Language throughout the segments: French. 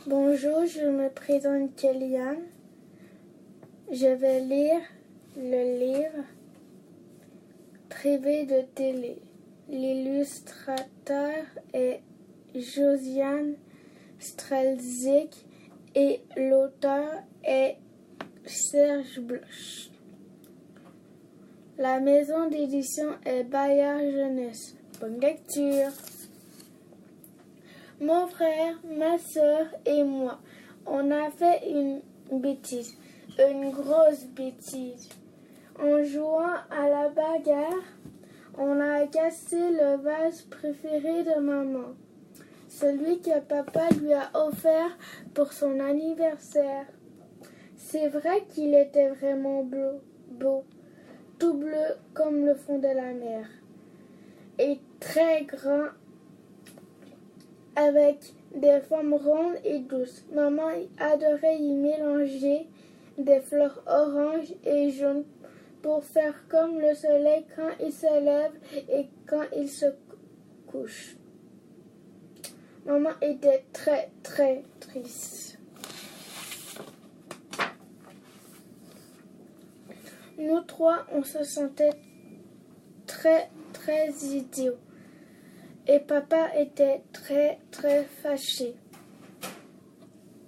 Bonjour, je me présente Kéliane. Je vais lire le livre Privé de télé. L'illustrateur est Josiane Strelzik et l'auteur est Serge Bloch. La maison d'édition est Bayard Jeunesse. Bonne lecture. Mon frère, ma soeur et moi, on a fait une bêtise, une grosse bêtise. En jouant à la bagarre, on a cassé le vase préféré de maman, celui que papa lui a offert pour son anniversaire. C'est vrai qu'il était vraiment beau, tout bleu comme le fond de la mer, et très grand, avec des formes rondes et douces. Maman adorait y mélanger des fleurs oranges et jaunes pour faire comme le soleil quand il se lève et quand il se couche. Maman était très, très triste. Nous trois, on se sentait très, très idiots. Et papa était très, très fâché.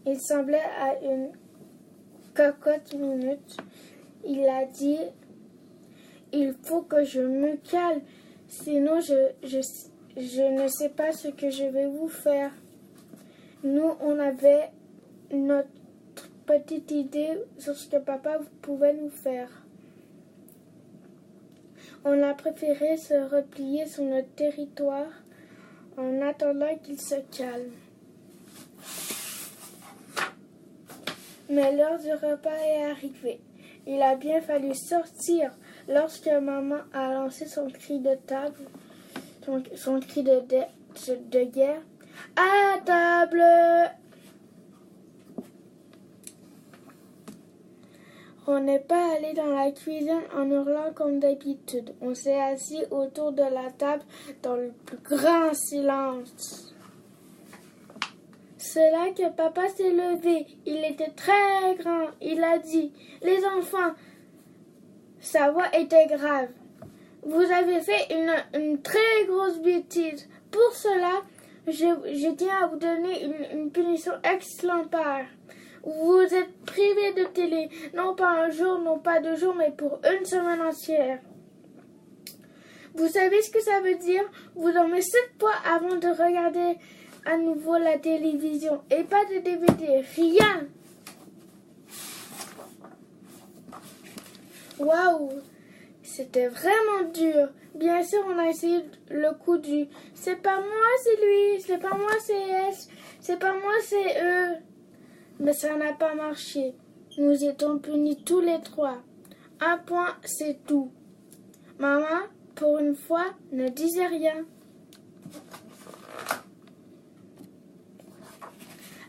Il semblait à une cocotte minute. Il a dit « Il faut que je me calme, sinon je ne sais pas ce que je vais vous faire. » Nous, on avait notre petite idée sur ce que papa pouvait nous faire. On a préféré se replier sur notre territoire en attendant qu'il se calme. Mais l'heure du repas est arrivée. Il a bien fallu sortir lorsque maman a lancé son cri de table, son cri de guerre. À table! On n'est pas allé dans la cuisine en hurlant comme d'habitude. On s'est assis autour de la table dans le plus grand silence. C'est là que papa s'est levé. Il était très grand. Il a dit « Les enfants !» Sa voix était grave. « Vous avez fait une très grosse bêtise. Pour cela, je tiens à vous donner une punition exemplaire. Vous êtes privé de télé, non pas un jour, non pas 2 jours, mais pour 1 semaine entière. Vous savez ce que ça veut dire? Vous dormez 7 fois avant de regarder à nouveau la télévision et pas de DVD, rien. Waouh, c'était vraiment dur. Bien sûr, on a essayé le coup du « c'est pas moi, c'est lui, c'est pas moi, c'est elle, c'est pas moi, c'est eux ». Mais ça n'a pas marché. Nous étions punis tous les 3. 1 point, c'est tout. Maman, pour une fois, ne disait rien.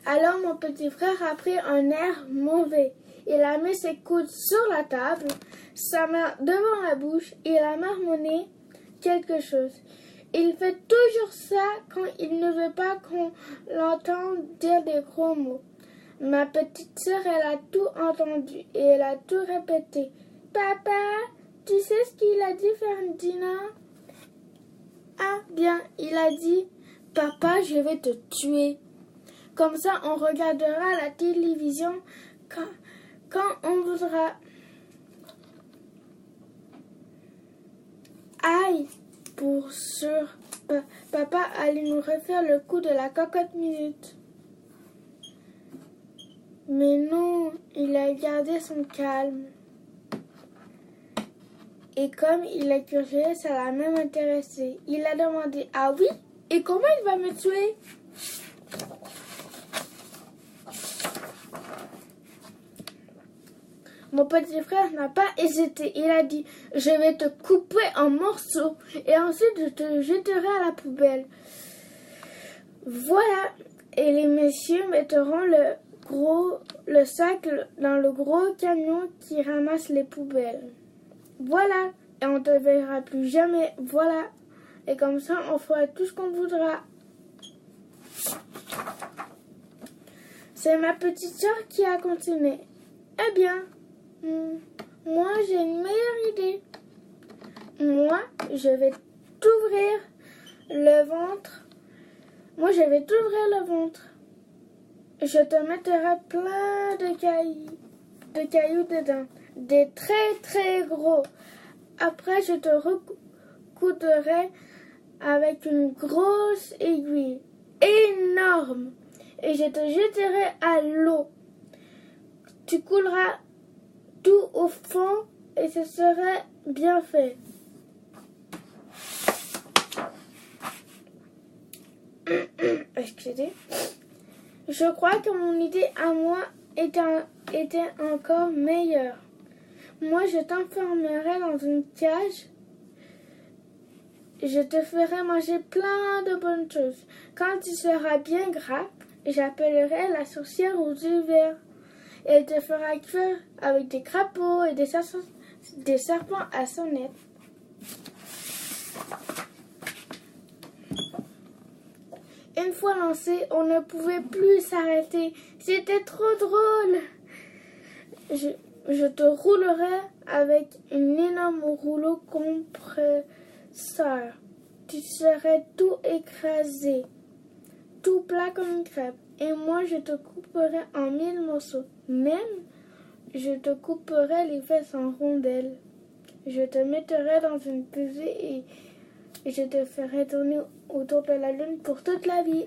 Alors mon petit frère a pris un air mauvais. Il a mis ses coudes sur la table, sa main devant la bouche et il a marmonné quelque chose. Il fait toujours ça quand il ne veut pas qu'on l'entende dire des gros mots. Ma petite sœur, elle a tout entendu et elle a tout répété. « Papa, tu sais ce qu'il a dit, Ferdinand ?»« Ah, bien, il a dit, « Papa, je vais te tuer. » Comme ça, on regardera la télévision quand on voudra. Aïe, pour sûr, papa allait nous refaire le coup de la cocotte minute. Mais non, il a gardé son calme. Et comme il est curieux, ça l'a même intéressé. Il a demandé « Ah oui? Et comment il va me tuer ?» Mon petit frère n'a pas hésité. Il a dit « Je vais te couper en morceaux et ensuite je te jetterai à la poubelle. » Voilà. Et les messieurs mettront le sac dans le gros camion qui ramasse les poubelles. Voilà. Et on ne te verra plus jamais. Voilà. Et comme ça, on fera tout ce qu'on voudra. C'est ma petite sœur qui a continué. Eh bien, moi j'ai une meilleure idée. Moi, je vais t'ouvrir le ventre. Moi, je vais t'ouvrir le ventre. Je te mettrai plein de cailloux dedans. Des très très gros. Après, je te recoudrai avec une grosse aiguille énorme. Et je te jeterai à l'eau. Tu couleras tout au fond et ce serait bien fait. Excusez. Je crois que mon idée à moi était encore meilleure. Moi, je t'enfermerai dans une cage. Je te ferai manger plein de bonnes choses. Quand tu seras bien gras, j'appellerai la sorcière aux yeux verts. Elle te fera cuire avec des crapauds et des serpents à sonnette. Une fois lancé, on ne pouvait plus s'arrêter. C'était trop drôle. Je te roulerai avec un énorme rouleau compresseur. Tu serais tout écrasé, tout plat comme une crêpe. Et moi, je te couperai en 1000 morceaux. Même, je te couperai les fesses en rondelles. Je te mettrai dans une pesée et je te ferai tourner autour de la lune pour toute la vie.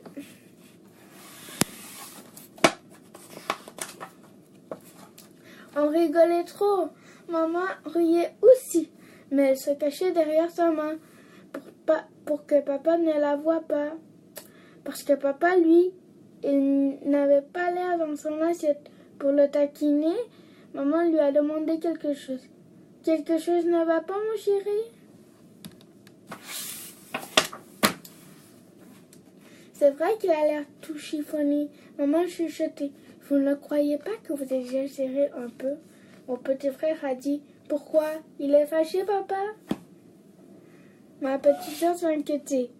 On rigolait trop. Maman riait aussi, mais elle se cachait derrière sa main pour que papa ne la voie pas. Parce que papa, lui, il n'avait pas l'air dans son assiette. Pour le taquiner, maman lui a demandé quelque chose. Quelque chose ne va pas, mon chéri? C'est vrai qu'il a l'air tout chiffonné. Maman chuchotait. Vous ne croyez pas que vous exagérez un peu? Mon petit frère a dit. Pourquoi? Il est fâché, papa? Ma petite soeur s'inquiétait.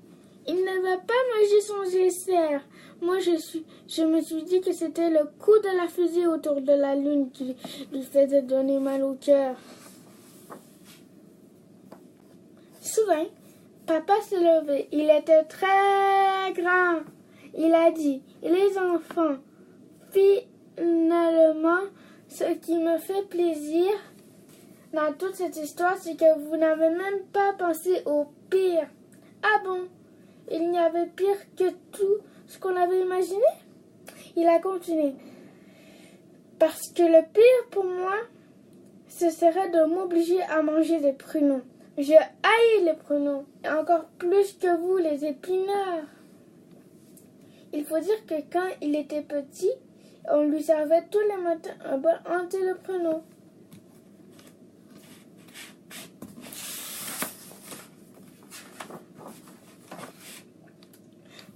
Il ne va pas manger son dessert. Moi, je me suis dit que c'était le coup de la fusée autour de la lune qui lui faisait donner mal au cœur. Soudain, papa s'est levé. Il était très grand. Il a dit, les enfants, finalement, ce qui me fait plaisir dans toute cette histoire, c'est que vous n'avez même pas pensé au pire. Ah bon? Il n'y avait pire que tout ce qu'on avait imaginé? Il a continué. Parce que le pire pour moi, ce serait de m'obliger à manger des pruneaux. Je haïs les pruneaux, et encore plus que vous, les épinards. Il faut dire que quand il était petit, on lui servait tous les matins un bol entier de pruneaux.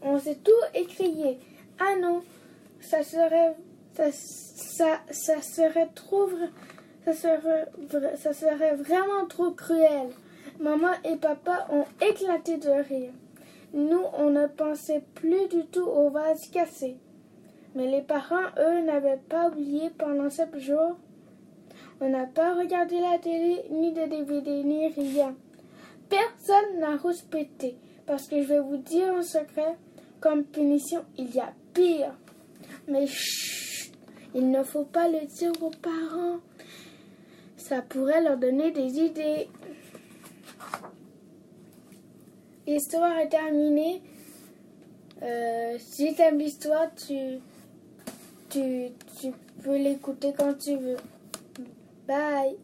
On s'est tout écrié. Ah non, ça serait vraiment trop cruel. Maman et papa ont éclaté de rire. Nous, on ne pensait plus du tout au vase cassé. Mais les parents, eux, n'avaient pas oublié pendant 7 jours. On n'a pas regardé la télé, ni de DVD, ni rien. Personne n'a rouspété. Parce que je vais vous dire un secret. Comme punition, il y a pire. Mais chut, il ne faut pas le dire aux parents. Ça pourrait leur donner des idées. L'histoire est terminée. Si tu aimes l'histoire, tu peux l'écouter quand tu veux. Bye.